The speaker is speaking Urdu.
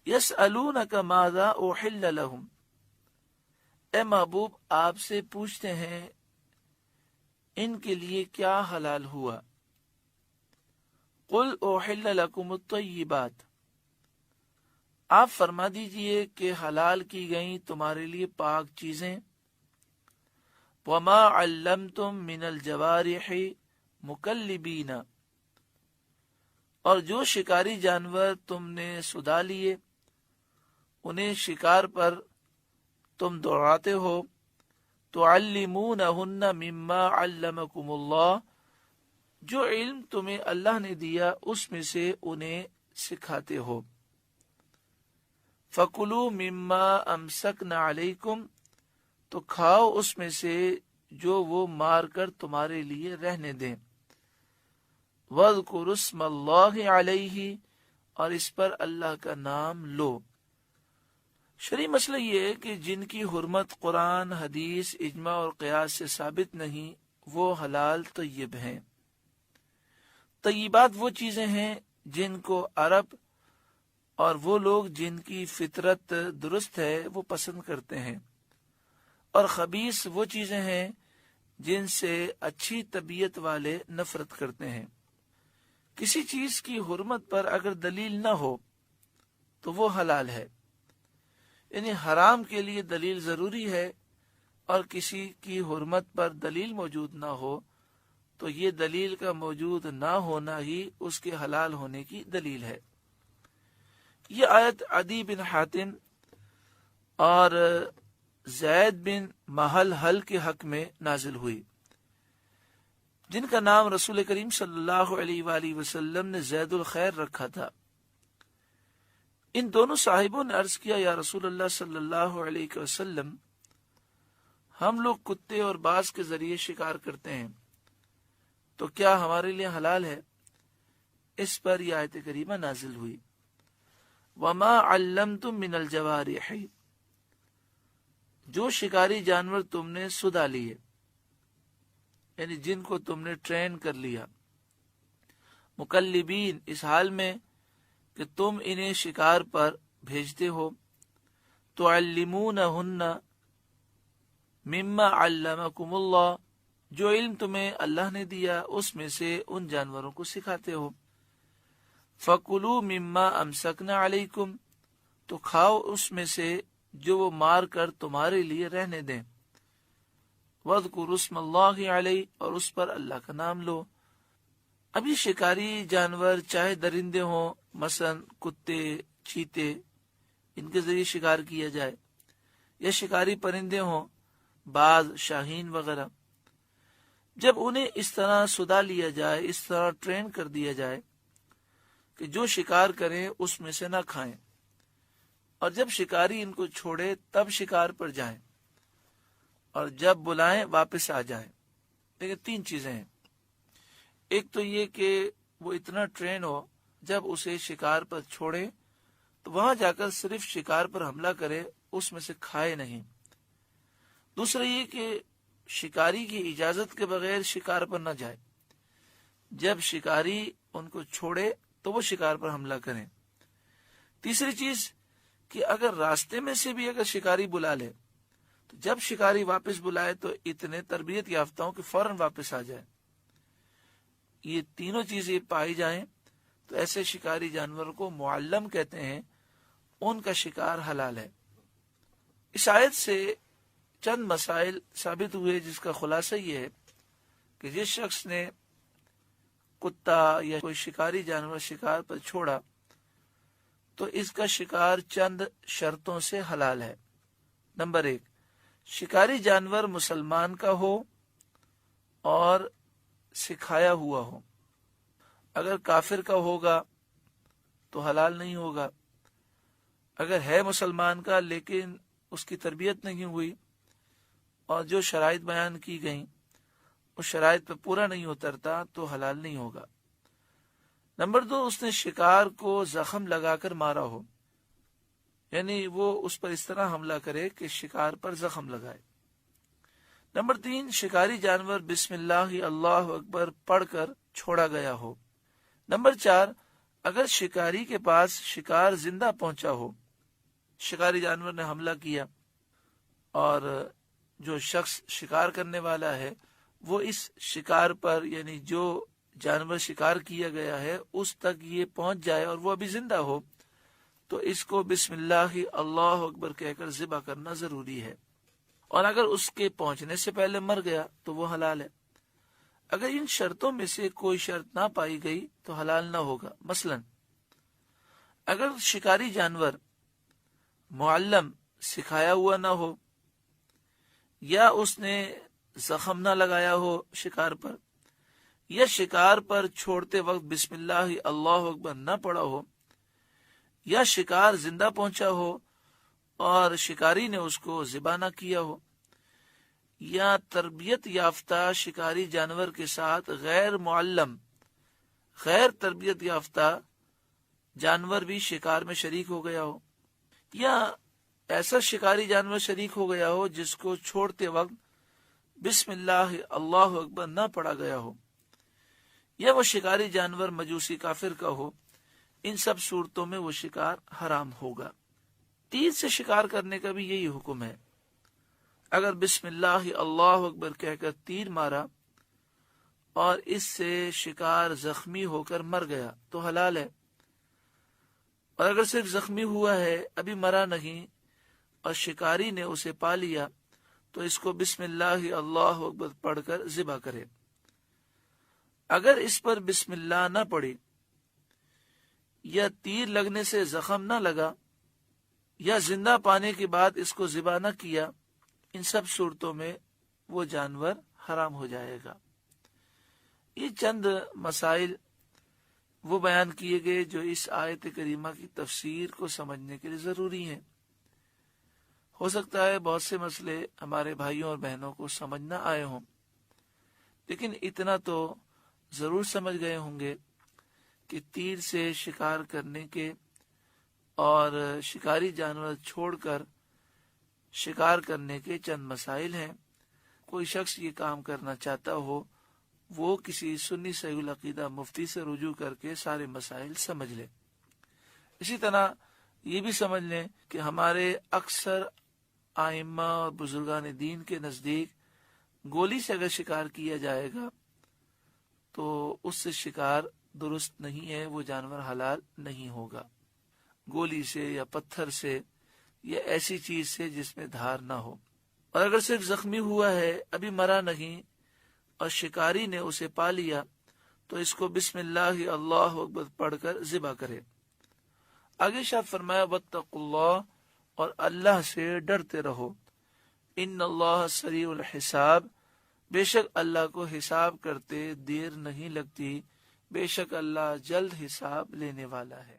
یسألونک ماذا احل لہم، اے محبوب آپ سے پوچھتے ہیں ان کے لیے کیا حلال ہوا۔ قل احل لکم الطیبات، آپ فرما دیجئے کہ حلال کی گئیں تمہارے لیے پاک چیزیں۔ وما علمتم من الجوارح مکلبین، اور جو شکاری جانور تم نے سدا لیے انہیں شکار پر تم دوڑاتے ہو، تعلمونہن مما علمکم اللہ، جو علم تمہیں اللہ نے دیا اس میں سے انہیں سکھاتے ہو۔ فَكُلُوا مِمَّا أَمْسَكْنَا عَلَيْكُمْ، تو کھاؤ اس میں سے جو وہ مار کر تمہارے لیے رہنے دیں۔ وَاذْكُرُوا اسْمَ اللَّهِ عَلَيْهِ، اور اس پر اللہ کا نام لو۔ شرعی مسئلہ یہ ہے کہ جن کی حرمت قرآن، حدیث، اجماع اور قیاس سے ثابت نہیں وہ حلال طیب ہیں۔ طیبات وہ چیزیں ہیں جن کو عرب اور وہ لوگ جن کی فطرت درست ہے وہ پسند کرتے ہیں، اور خبیث وہ چیزیں ہیں جن سے اچھی طبیعت والے نفرت کرتے ہیں۔ کسی چیز کی حرمت پر اگر دلیل نہ ہو تو وہ حلال ہے، یعنی حرام کے لیے دلیل ضروری ہے، اور کسی کی حرمت پر دلیل موجود نہ ہو تو یہ دلیل کا موجود نہ ہونا ہی اس کے حلال ہونے کی دلیل ہے۔ یہ آیت عدی بن حاتم اور زید بن محلحل کے حق میں نازل ہوئی، جن کا نام رسول کریم صلی اللہ علیہ وآلہ وسلم نے زید الخیر رکھا تھا۔ ان دونوں صاحبوں نے عرض کیا، یا رسول اللہ صلی اللہ علیہ وسلم، ہم لوگ کتے اور باز کے ذریعے شکار کرتے ہیں، تو کیا ہمارے لیے حلال ہے؟ اس پر یہ آیت کریمہ نازل ہوئی، وَمَا عَلَّمْتُم مِّنَ الْجَوَارِحِ، جو شکاری جانور تم نے سدا لیے، یعنی جن کو تم نے ٹرین کر لیا، مکلبین، اس حال میں کہ تم انہیں شکار پر بھیجتے ہو، تعلمونہن مما علمکم اللہ، جو علم تمہیں اللہ نے دیا اس میں سے ان جانوروں کو سکھاتے ہو۔ فَكُلُوا مِمَّا أَمْسَكْنَا عَلَيْكُمْ، تو کھاؤ اس میں سے جو وہ مار کر تمہارے لیے رہنے دیں۔ وَاذْكُرُوا اسْمَ اللَّهِ عَلَيْهِ، اور اس پر اللہ کا نام لو۔ ابھی شکاری جانور چاہے درندے ہوں، مثلا کتے، چیتے، ان کے ذریعے شکار کیا جائے، یا شکاری پرندے ہوں، باز، شاہین وغیرہ، جب انہیں اس طرح سدا لیا جائے، اس طرح ٹرین کر دیا جائے کہ جو شکار کریں اس میں سے نہ کھائیں، اور جب شکاری ان کو چھوڑے تب شکار پر جائیں، اور جب بلائیں واپس آ جائیں۔ لیکن تین چیزیں ہیں، ایک تو یہ کہ وہ اتنا ٹرین ہو جب اسے شکار پر چھوڑے تو وہاں جا کر صرف شکار پر حملہ کرے، اس میں سے کھائے نہیں۔ دوسرا یہ کہ شکاری کی اجازت کے بغیر شکار پر نہ جائے، جب شکاری ان کو چھوڑے تو وہ شکار پر حملہ کریں۔ تیسری چیز کہ اگر راستے میں سے بھی اگر شکاری بلا لے تو جب شکاری واپس بلائے تو اتنے تربیت یافتہ ہوں کہ فوراً واپس آ جائے۔ یہ تینوں چیزیں پائی جائیں تو ایسے شکاری جانور کو معلم کہتے ہیں، ان کا شکار حلال ہے۔ اس آیت سے چند مسائل ثابت ہوئے، جس کا خلاصہ یہ ہے کہ جس شخص نے کتا یا کوئی شکاری جانور شکار پر چھوڑا تو اس کا شکار چند شرطوں سے حلال ہے۔ نمبر 1، شکاری جانور مسلمان کا ہو اور سکھایا ہوا ہو۔ اگر کافر کا ہوگا تو حلال نہیں ہوگا۔ اگر ہے مسلمان کا لیکن اس کی تربیت نہیں ہوئی اور جو شرائط بیان کی گئیں اس شرائط پہ پورا نہیں اترتا تو حلال نہیں ہوگا۔ نمبر 2، اس نے شکار کو زخم لگا کر مارا ہو، یعنی وہ اس پر اس طرح حملہ کرے کہ شکار پر زخم لگائے۔ نمبر 3، شکاری جانور بسم اللہ اللہ اکبر پڑھ کر چھوڑا گیا ہو۔ نمبر 4، اگر شکاری کے پاس شکار زندہ پہنچا ہو، شکاری جانور نے حملہ کیا اور جو شخص شکار کرنے والا ہے وہ اس شکار پر، یعنی جو جانور شکار کیا گیا ہے اس تک یہ پہنچ جائے اور وہ ابھی زندہ ہو، تو اس کو بسم اللہ اللہ اکبر کہہ کر ذبح کرنا ضروری ہے، اور اگر اس کے پہنچنے سے پہلے مر گیا تو وہ حلال ہے۔ اگر ان شرطوں میں سے کوئی شرط نہ پائی گئی تو حلال نہ ہوگا۔ مثلا اگر شکاری جانور معلم سکھایا ہوا نہ ہو، یا اس نے زخم نہ لگایا ہو شکار پر، یا شکار پر چھوڑتے وقت بسم اللہ اللہ اکبر نہ پڑا ہو، یا شکار زندہ پہنچا ہو اور شکاری نے اس کو ذبح نہ کیا ہو، یا تربیت یافتہ شکاری جانور کے ساتھ غیر معلم، غیر تربیت یافتہ جانور بھی شکار میں شریک ہو گیا ہو، یا ایسا شکاری جانور شریک ہو گیا ہو جس کو چھوڑتے وقت بسم اللہ اللہ اکبر نہ پڑھا گیا ہو، یا وہ شکاری جانور مجوسی کافر کا ہو، ان سب صورتوں میں وہ شکار حرام ہوگا۔ تیر سے شکار کرنے کا بھی یہی حکم ہے۔ اگر بسم اللہ اللہ اکبر کہہ کر تیر مارا اور اس سے شکار زخمی ہو کر مر گیا تو حلال ہے، اور اگر صرف زخمی ہوا ہے، ابھی مرا نہیں، اور شکاری نے اسے پا لیا تو اس کو بسم اللہ اللہ اکبر پڑھ کر ذبح کرے۔ اگر اس پر بسم اللہ نہ پڑھی، یا تیر لگنے سے زخم نہ لگا، یا زندہ پانے کے بعد اس کو ذبح نہ کیا، ان سب صورتوں میں وہ جانور حرام ہو جائے گا۔ یہ چند مسائل وہ بیان کیے گئے جو اس آیت کریمہ کی تفسیر کو سمجھنے کے لیے ضروری ہیں۔ ہو سکتا ہے بہت سے مسئلے ہمارے بھائیوں اور بہنوں کو سمجھ نہ آئے ہوں، لیکن اتنا تو ضرور سمجھ گئے ہوں گے کہ تیر سے شکار کرنے کے اور شکاری جانور چھوڑ کر شکار کرنے کے چند مسائل ہیں۔ کوئی شخص یہ کام کرنا چاہتا ہو، وہ کسی سنی صحیح العقیدہ مفتی سے رجوع کر کے سارے مسائل سمجھ لے۔ اسی طرح یہ بھی سمجھ لیں کہ ہمارے اکثر ائمہ اور بزرگان دین کے نزدیک گولی سے اگر شکار کیا جائے گا تو اس سے شکار درست نہیں ہے، وہ جانور حلال نہیں ہوگا۔ گولی سے یا پتھر سے یا ایسی چیز سے جس میں دھار نہ ہو، اور اگر صرف زخمی ہوا ہے، ابھی مرا نہیں، اور شکاری نے اسے پا لیا تو اس کو بسم اللہ اللہ اکبر پڑھ کر ذبح کرے۔ آگے ارشاد فرمایا واتقوا اللہ، اور اللہ سے ڈرتے رہو، ان اللہ سریع الحساب، بے شک اللہ کو حساب کرتے دیر نہیں لگتی، بے شک اللہ جلد حساب لینے والا ہے۔